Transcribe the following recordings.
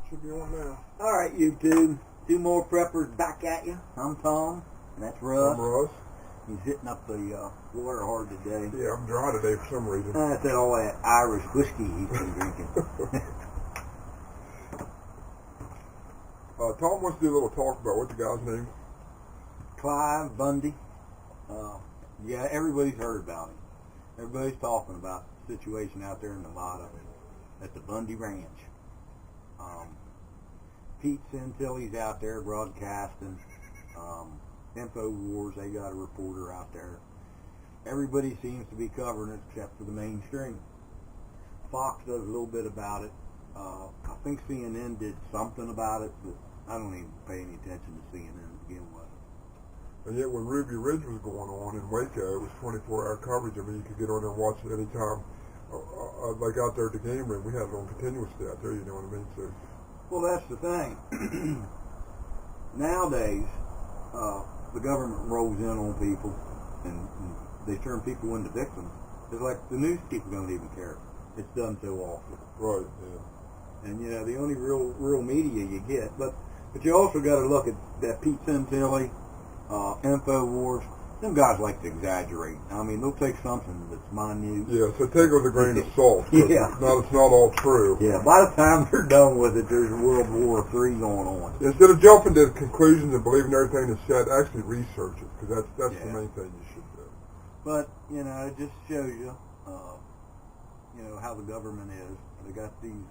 Should be on now. Alright, YouTube. Two more preppers back at you. I'm Tom, and that's Russ. I'm Russ. He's hitting up the water hard today. Yeah, I'm dry today for some reason. That's all that Irish whiskey he's been drinking. Tom wants to do a little talk about what's the guy's name? Clive Bundy. Yeah, everybody's heard about him. Everybody's talking about the situation out there in Nevada at the Bundy Ranch. Pete Santilli's out there broadcasting. InfoWars, they got a reporter out there. Everybody seems to be covering it except for the mainstream. Fox does a little bit about it. I think CNN did something about it, but I don't even pay any attention to CNN to begin with. And yet when Ruby Ridge was going on in Waco, it was 24-hour coverage. I mean, you could get on there and watch it anytime. Like out there at the game room, we had it on continuously out there, you know what I mean? So, well, that's the thing. Nowadays, the government rolls in on people, and they turn people into victims. It's like the news people don't even care. It's done so often. Right, yeah. And, you know, the only real media you get. But you also got to look at that Pete Santilli, InfoWars. Them guys like to exaggerate. I mean, they'll take something that's minute. Yeah, so take it with a grain of salt. Yeah. It's not all true. Yeah, by the time they're done with it, there's World War III going on. Instead of jumping to conclusions and believing everything that's said, actually research it, because that's the main thing you should do. But, you know, it just shows you, you know, how the government is. They got these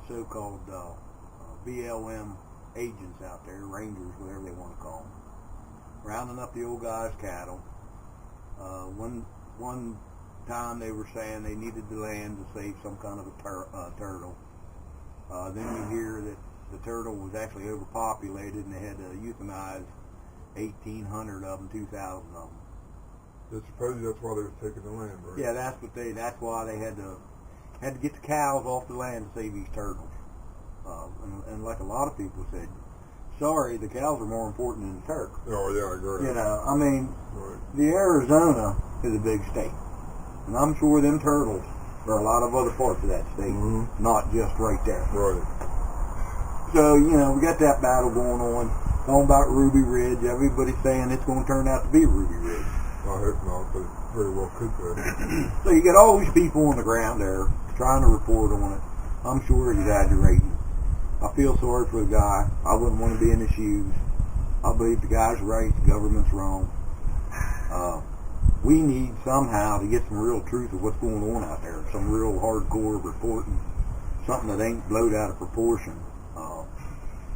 so-called BLM agents out there, rangers, whatever they want to call them, rounding up the old guy's cattle. One time they were saying they needed the land to save some kind of a turtle. Then you hear that the turtle was actually overpopulated and they had to euthanize 1,800 of them, 2,000 of them. Supposedly that's why they were taking the land, right? Yeah, that's why they had to get the cows off the land to save these turtles. And like a lot of people said, sorry, the cows are more important than the turtle. Oh, yeah, I agree. You know, I mean, right. The Arizona is a big state. And I'm sure them turtles are a lot of other parts of that state, not just right there. Right. So, you know, we got that battle going on. Talking about Ruby Ridge. Everybody's saying it's going to turn out to be Ruby Ridge. I hope not, but it very well could be. So you get all these people on the ground there trying to report on it. I'm sure exaggerating. I feel sorry for the guy. I wouldn't want to be in his shoes. I believe the guy's right, the government's wrong. We need somehow to get some real truth of what's going on out there. Some real hardcore reporting. Something that ain't blowed out of proportion.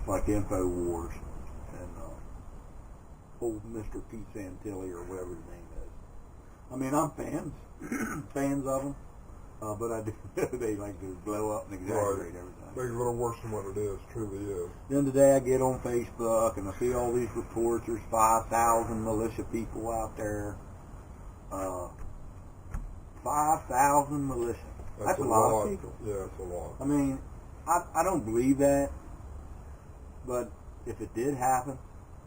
Like InfoWars and old Mr. Pete Santilli or whatever his name is. I mean, I'm fans of them. But I do know they like to blow up and exaggerate everything. Make it a little worse than what it is, truly is. Then today I get on Facebook and I see all these reports. There's 5,000 militia people out there. 5,000 militia. That's a lot of people. Yeah, that's a lot. I mean, I don't believe that. But if it did happen,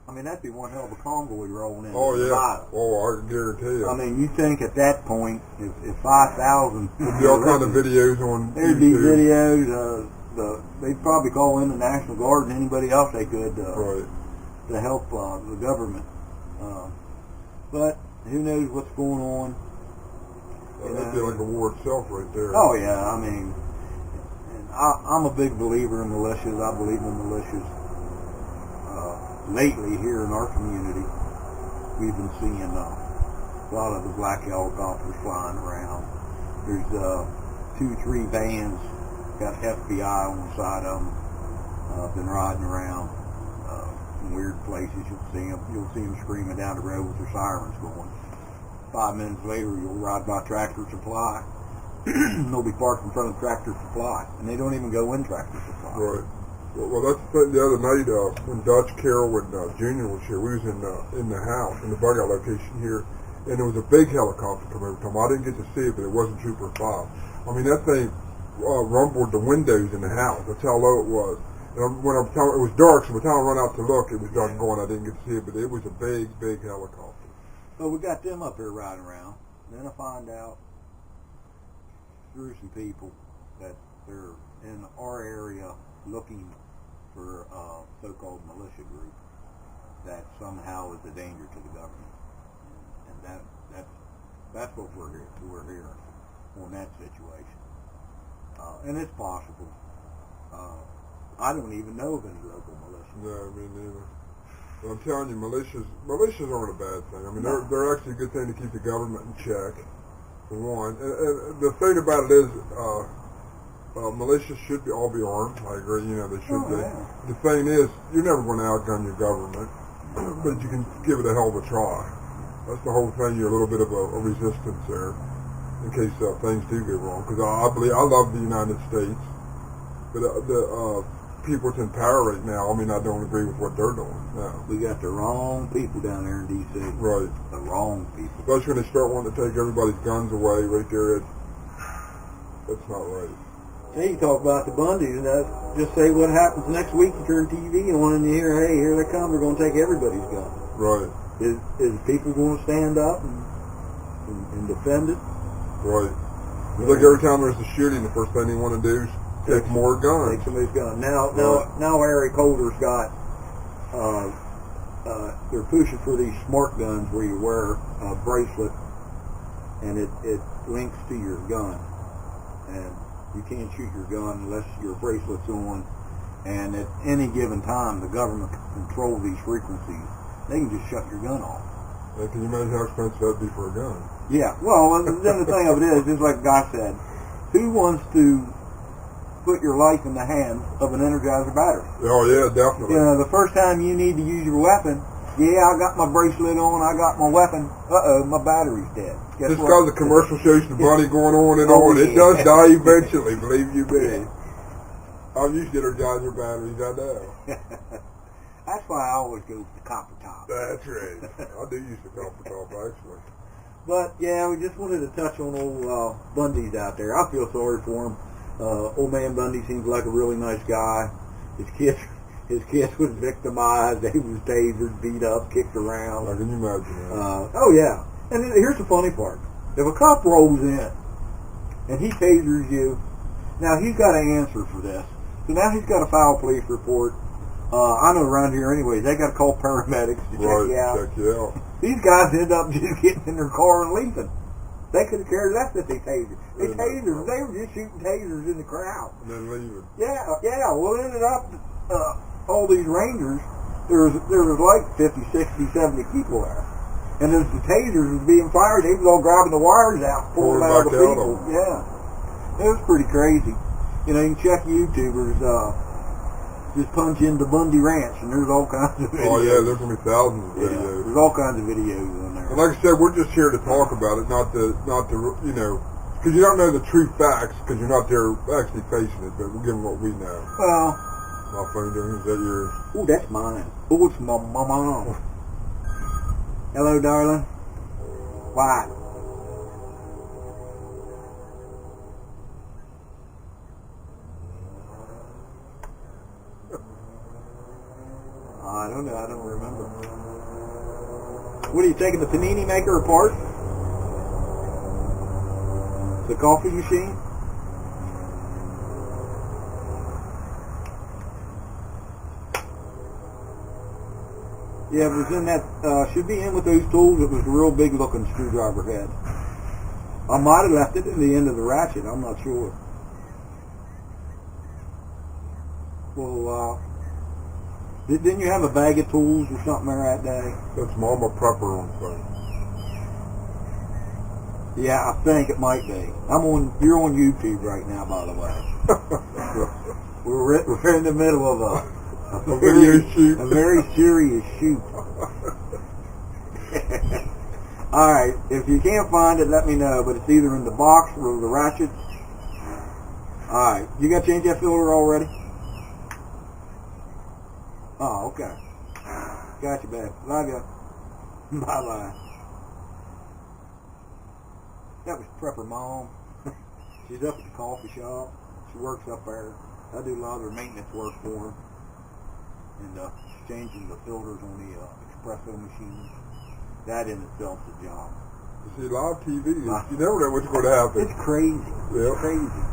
I mean, that'd be one hell of a convoy rolling in. Oh, yeah. Nevada. Oh, I can guarantee you. I mean, you think at that point, if 5,000... There'd be all kind of videos on There'd be videos. They'd probably call in the National Guard and anybody else they could to help the government. But who knows what's going on. That'd be like a war itself right there. Oh, yeah. I mean, I'm a big believer in militias. I believe in militias. Lately, here in our community, we've been seeing a lot of the black helicopters flying around. There's 2-3 vans, got FBI on the side of them, been riding around in weird places. You'll see them screaming down the road with their sirens going. 5 minutes later, you'll ride by Tractor Supply. They'll be parked in front of Tractor Supply, and they don't even go in Tractor Supply. Right. Well, that's the other night when Dutch, Carroll, and Junior was here. We was in the house, in the bug out location here, and there was a big helicopter coming over. I didn't get to see it, but it wasn't Trooper 5. I mean, that thing rumbled the windows in the house. That's how low it was. And when it was dark, so by the time I run out to look, it was dark and going. I didn't get to see it, but it was a big, big helicopter. So we got them up here riding around. Then I find out through some people that they're in our area looking for a so-called militia group that somehow is a danger to the government, and that's what we're hearing on that situation. And it's possible. I don't even know of any local militia. No, me neither. But I'm telling you, militias aren't a bad thing. I mean, they're actually a good thing to keep the government in check, for one. And the thing about it is, militias should all be armed. I agree. You know, they should be. Yeah. The thing is, you're never going to outgun your government, but you can give it a hell of a try. That's the whole thing. You're a little bit of a resistance there, in case things do go wrong. Because I love the United States, but the people that's in power right now, I mean, I don't agree with what they're doing. No. We got the wrong people down there in D.C. Right. The wrong people. Especially when they start wanting to take everybody's guns away right there. That's not right. Hey, you talk about the Bundys, and just say what happens next week. You turn TV on and you hear, hey, here they come. They're going to take everybody's gun. Right. Is people going to stand up and defend it? Right. It's like every time there's a shooting, the first thing they want to do is take more guns. Take somebody's gun. Now Eric Holder's got, they're pushing for these smart guns where you wear a bracelet and it links to your gun. And you can't shoot your gun unless your bracelet's on. And at any given time, the government can control these frequencies. They can just shut your gun off. And can you imagine how expensive that'd be for a gun? Yeah. Well, then the thing of it is, just like Guy said, who wants to put your life in the hands of an Energizer battery? Oh, yeah, definitely. You know, the first time you need to use your weapon, yeah, I got my bracelet on, I got my weapon. My battery's dead. Guess Just what? because the commercial shows the bunny going on and Oh, on, it yeah. does die eventually, believe you me. I'm used to Energizer batteries, I know. That's why I always go with the copper top. That's right. I do use the copper top, actually. But, yeah, we just wanted to touch on old Bundy's out there. I feel sorry for him. Old man Bundy seems like a really nice guy. His kids was victimized. They was tasered, beat up, kicked around. How can you imagine that? Oh, yeah. And here's the funny part. If a cop rolls in and he tasers you, now he's got to answer for this. So now he's got to file a police report. I know around here anyways, they got to call paramedics to check you out. Check you out. These guys end up just getting in their car and leaving. They could have cared less that they tasered. They were just shooting tasers in the crowd. And then leaving. Yeah. Well, it ended up, all these rangers, there was like 50, 60, 70 people there. And as the tasers was being fired, they was all grabbing the wires out, pulling them out of the people. Yeah. It was pretty crazy. You know, you can check YouTubers, just punch into Bundy Ranch, and there's all kinds of videos. Oh, yeah, there's going to be thousands of videos. Yeah, there's all kinds of videos on there. And like I said, we're just here to talk about it, not to you know, because you don't know the true facts, because you're not there actually facing it, but we're giving what we know. Well, My phone doing, is that yours? oh, that's mine. Oh, it's my mom. Hello, darling. Why? I don't know. I don't remember. What are you taking the panini maker apart? The coffee machine? Yeah, it was in that, should be in with those tools. It was a real big looking screwdriver head. I might have left it in the end of the ratchet. I'm not sure. Well, didn't you have a bag of tools or something there that day? That's Mama Prepper on phone. Yeah, I think it might be. You're on YouTube right now, by the way. We're in the middle of a very serious shoot. Alright, if you can't find it, let me know, but it's either in the box or the ratchet. Alright, you got to change that filter already? Oh, okay. Got you, babe. Love you. Bye-bye. That was Prepper Mom. She's up at the coffee shop. She works up there. I do a lot of her maintenance work for her. And changing the filters on the espresso machines. That in itself is a job. You see, live TV, you never know what's going to happen. It's crazy. Yep. It's crazy.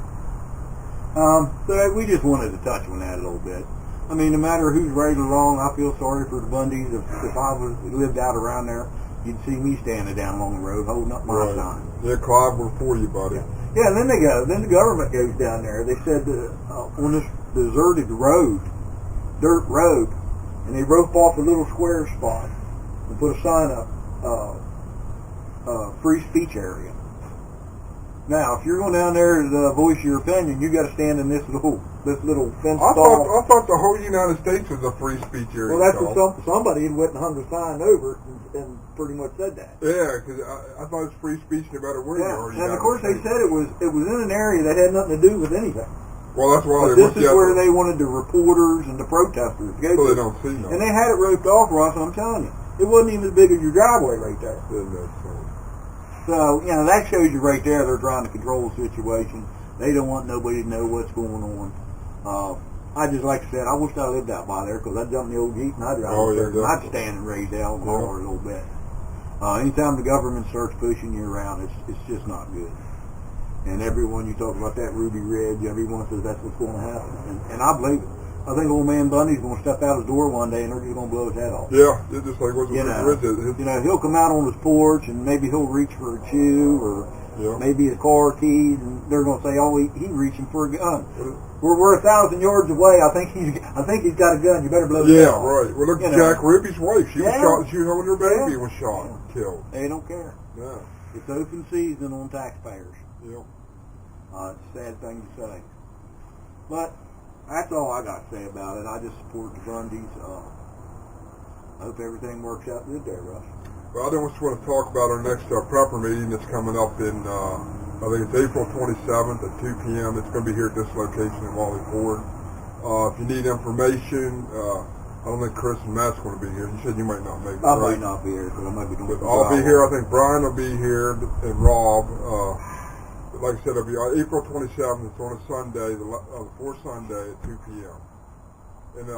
So we just wanted to touch on that a little bit. I mean, no matter who's right or wrong, I feel sorry for the Bundys. If I lived out around there, you'd see me standing down along the road holding up my sign. Yeah, Clive, we're for you, buddy. Yeah, and then the government goes down there. They said on this deserted road, dirt road, and they rope off a little square spot and put a sign up, free speech area. Now, if you're going down there to voice your opinion, you got to stand in this little fence I stall. thought the whole United States was a free speech area. Well, that's what somebody had went and hung a sign over it and pretty much said that. Yeah, because I thought it was free speech no matter where you are. And of course they said it was in an area that had nothing to do with anything. Well, that's why this is where they wanted the reporters and the protesters to go. So they don't see nothing. And they had it roped off, Ross. I'm telling you, it wasn't even as big as your driveway right there. So, that shows you right there they're trying to control the situation. They don't want nobody to know what's going on. I just, like I said, I wish I lived out by there because I'd jump in the old Jeep and I'd drive up there and I'd stand and raise hell and holler a little bit. Anytime the government starts pushing you around, it's just not good. And everyone, you talk about that Ruby Ridge, everyone says that's what's going to happen. And I believe it. I think old man Bundy's going to step out his door one day and they're just going to blow his head off. Yeah, it's just like what's he'll come out on his porch and maybe he'll reach for a chew or maybe his car keys, and they're going to say, "Oh, he's reaching for a gun." We're 1,000 yards away. I think he's got a gun. You better blow his head off. Yeah, right. Well, look at Jack Ruby's wife. She was shot. She was holding her baby and was shot, killed. They don't care. Yeah, it's open season on taxpayers. Yeah. It's a sad thing to say, but that's all I got to say about it. I just support the Bundys. I hope everything works out good there, Russ. Well, I just want to talk about our next prepper meeting that's coming up in, I think it's April 27th at 2 p.m. It's going to be here at this location in Wally Ford. If you need information, I don't think Chris and Matt's going to be here. You said you might not make it. I might not be here because I might be doing. But I'll be here. I think Brian will be here and Rob. Like I said, it'll be April 27th. It's on a Sunday, the fourth Sunday at 2 p.m. And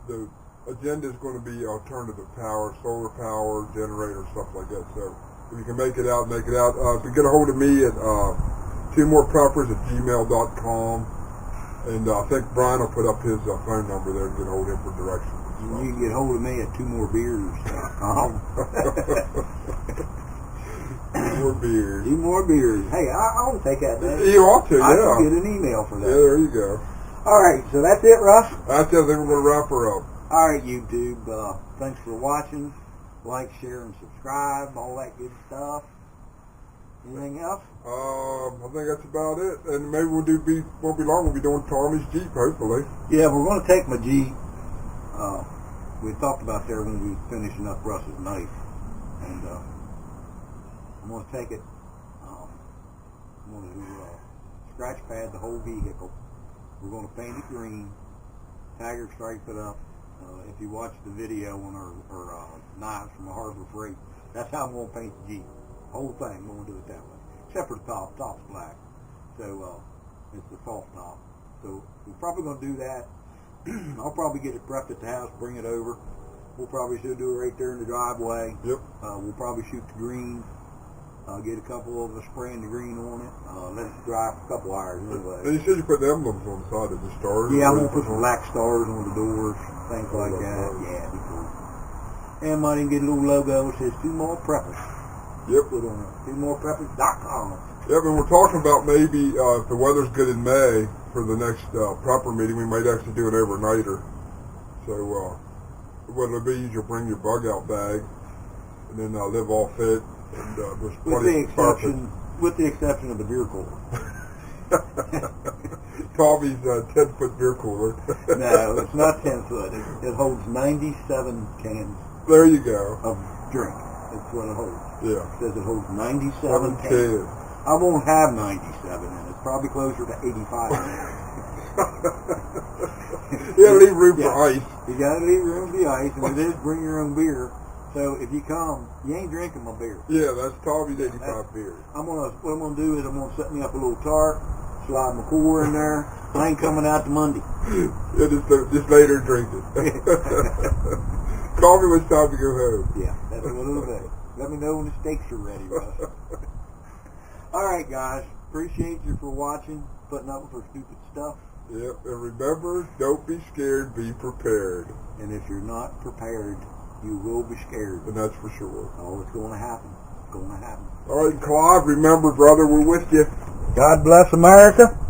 the agenda is going to be alternative power, solar power, generator, stuff like that. So if you can make it out, make it out. If you get a hold of me at twomorepreppers@gmail.com. And I think Brian will put up his phone number there and get a hold of him for directions. You can get a hold of me at twomorebeers.com. More beers. 2 more beers. Hey, I'll take that, man. You ought to, I can get an email for that. Yeah, there you go. All right, so that's it, Russ? That's it. I think we're going to wrap her up. All right, YouTube. Thanks for watching. Like, share, and subscribe. All that good stuff. Anything else? I think that's about it. And maybe won't be long. We'll be doing Tommy's Jeep, hopefully. Yeah, we're going to take my Jeep. We talked about there when we were finishing up Russ's knife. And I'm going to take it. I'm going to scratch pad the whole vehicle. We're going to paint it green. Tiger stripe it up. If you watch the video on our knives from the Harbor Freight, that's how I'm going to paint the Jeep. Whole thing, I'm going to do it that way. Except for the top. Top's black. So it's the soft top. So we're probably going to do that. I'll probably get it prepped at the house, bring it over. We'll probably still do it right there in the driveway. Yep. We'll probably shoot the green. Get a couple of us spraying the green on it. Let it dry for a couple hours anyway. And you said you put the emblems on the side of the stars. Yeah, I'm going to put some black stars on the doors, things like that. Yeah, it'd be cool. And might even get a little logo that says 2 more preppers. Yep. Put on it. 2morepreppers.com. Yep, and we're talking about maybe if the weather's good in May for the next prepper meeting, we might actually do an overnighter. So what it'll be is you'll bring your bug out bag and then live off it. And there's plenty with the exception of the beer cooler. Tommy's 10-foot beer cooler. No, it's not 10 foot. It holds 97 cans. There you go. Of drink. That's what it holds. Yeah. It says it holds 97 cans. I won't have 97 in it. It's probably closer to 85 in there. You gotta leave room for ice. You gotta leave room for the ice, and it is bring your own beer. So if you come, you ain't drinking my beer. Yeah, that's Tommy's 85 beer. What I'm gonna do is I'm gonna set me up a little tarp, slide my core in there. I ain't coming out to Monday. Yeah, just later drink it. Call me when it's time to go home. Yeah, that's what it'll be. Let me know when the steaks are ready, Russ. All right, guys. Appreciate you for watching. putting up with our stupid stuff. Yep, and remember, don't be scared, be prepared. And if you're not prepared, you will be scared. And that's for sure. Oh, it's going to happen. It's going to happen. All right, Clive, remember, brother, we're with you. God bless America.